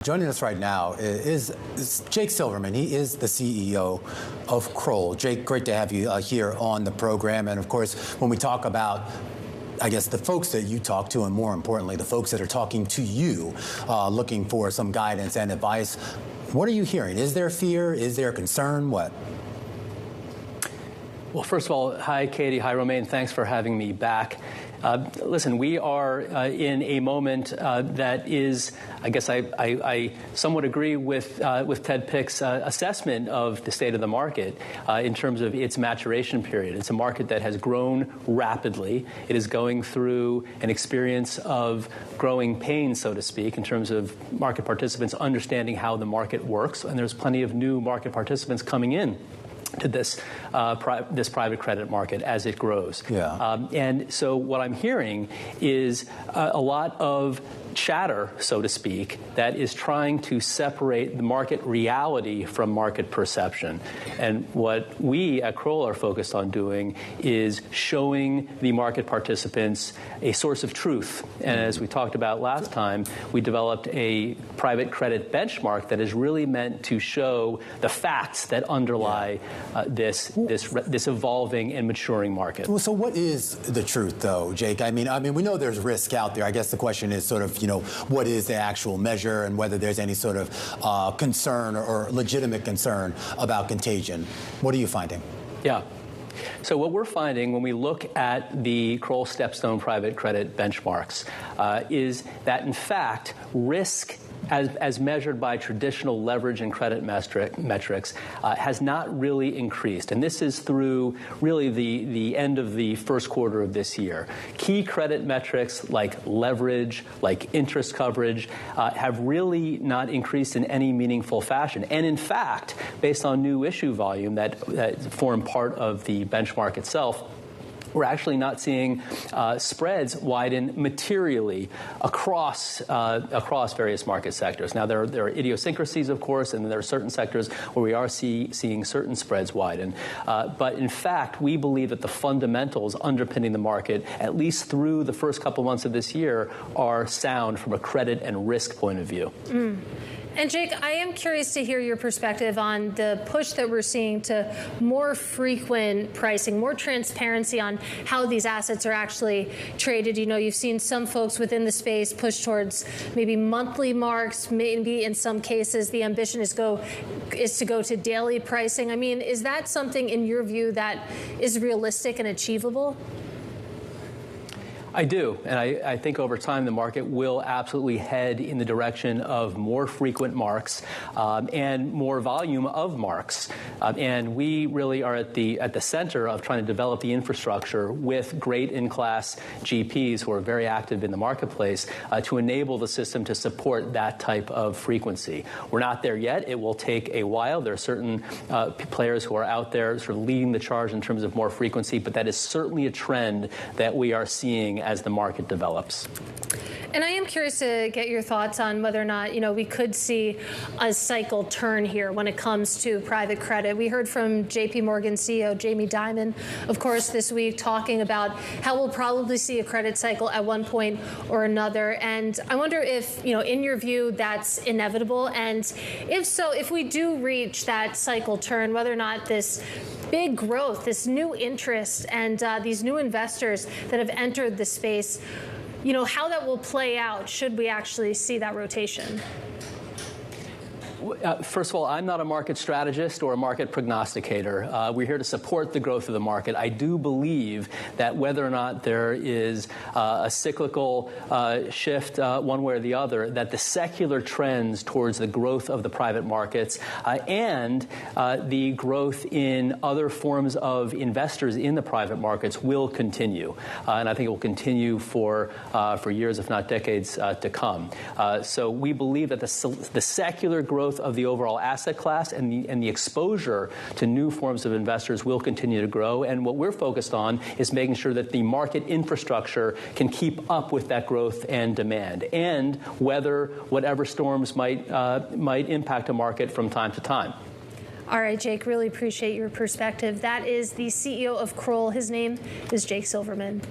Joining us right now is Jake Silverman. He is the CEO of Kroll. Jake, great to have you here on the program. And of course, when we talk about, I guess, the folks that you talk to, and more importantly, the folks that are talking to you, looking for some guidance and advice, what are you hearing? Is there fear? Is there concern? What? Well, first of all, hi, Katie. Hi, Romaine. Thanks for having me back. Listen, we are in a moment that is, I guess I somewhat agree with Ted Pick's assessment of the state of the market in terms of its maturation period. It's a market that has grown rapidly. It is going through an experience of growing pains, so to speak, in terms of market participants understanding how the market works. And there's plenty of new market participants coming in to this private credit market as it grows. Yeah. And so what I'm hearing is a lot of chatter, so to speak, that is trying to separate the market reality from market perception. And what we at Kroll are focused on doing is showing the market participants a source of truth. And as we talked about last time, we developed a private credit benchmark that is really meant to show the facts that underlie this evolving and maturing market. Well, so what is the truth, though, Jake? I mean, we know there's risk out there. I guess the question is sort of, what is the actual measure and whether there's any sort of concern or legitimate concern about contagion. What are you finding? Yeah. So what we're finding when we look at the Kroll Stepstone private credit benchmarks is that, in fact, risk as measured by traditional leverage and credit metrics, has not really increased. And this is through really the end of the first quarter of this year. Key credit metrics like leverage, like interest coverage, have really not increased in any meaningful fashion. And in fact, based on new issue volume that form part of the benchmark itself, we're actually not seeing spreads widen materially across various market sectors. Now, there are idiosyncrasies, of course, and there are certain sectors where we are seeing certain spreads widen. But in fact, we believe that the fundamentals underpinning the market, at least through the first couple months of this year, are sound from a credit and risk point of view. And Jake, I am curious to hear your perspective on the push that we're seeing to more frequent pricing, more transparency on how these assets are actually traded. You've seen some folks within the space push towards maybe monthly marks, maybe in some cases the ambition is to go to daily pricing. I mean, is that something in your view that is realistic and achievable? I do, and I think over time the market will absolutely head in the direction of more frequent marks and more volume of marks. And we really are at the center of trying to develop the infrastructure with great in-class GPs who are very active in the marketplace to enable the system to support that type of frequency. We're not there yet. It will take a while. There are certain players who are out there sort of leading the charge in terms of more frequency, but that is certainly a trend that we are seeing as the market develops. And I am curious to get your thoughts on whether or not, we could see a cycle turn here when it comes to private credit. We heard from JP Morgan CEO Jamie Dimon, of course, this week talking about how we'll probably see a credit cycle at one point or another. And I wonder if, in your view, that's inevitable. And if so, if we do reach that cycle turn, whether or not this big growth, this new interest, and these new investors that have entered the space, how that will play out should we actually see that rotation? First of all, I'm not a market strategist or a market prognosticator. We're here to support the growth of the market. I do believe that whether or not there is a cyclical shift one way or the other, that the secular trends towards the growth of the private markets and the growth in other forms of investors in the private markets will continue. And I think it will continue for years, if not decades, to come. So we believe that the secular growth of the overall asset class and the exposure to new forms of investors will continue to grow. And what we're focused on is making sure that the market infrastructure can keep up with that growth and demand, and weather whatever storms might impact a market from time to time. All right, Jake, really appreciate your perspective. That is the CEO of Kroll. His name is Jake Silverman.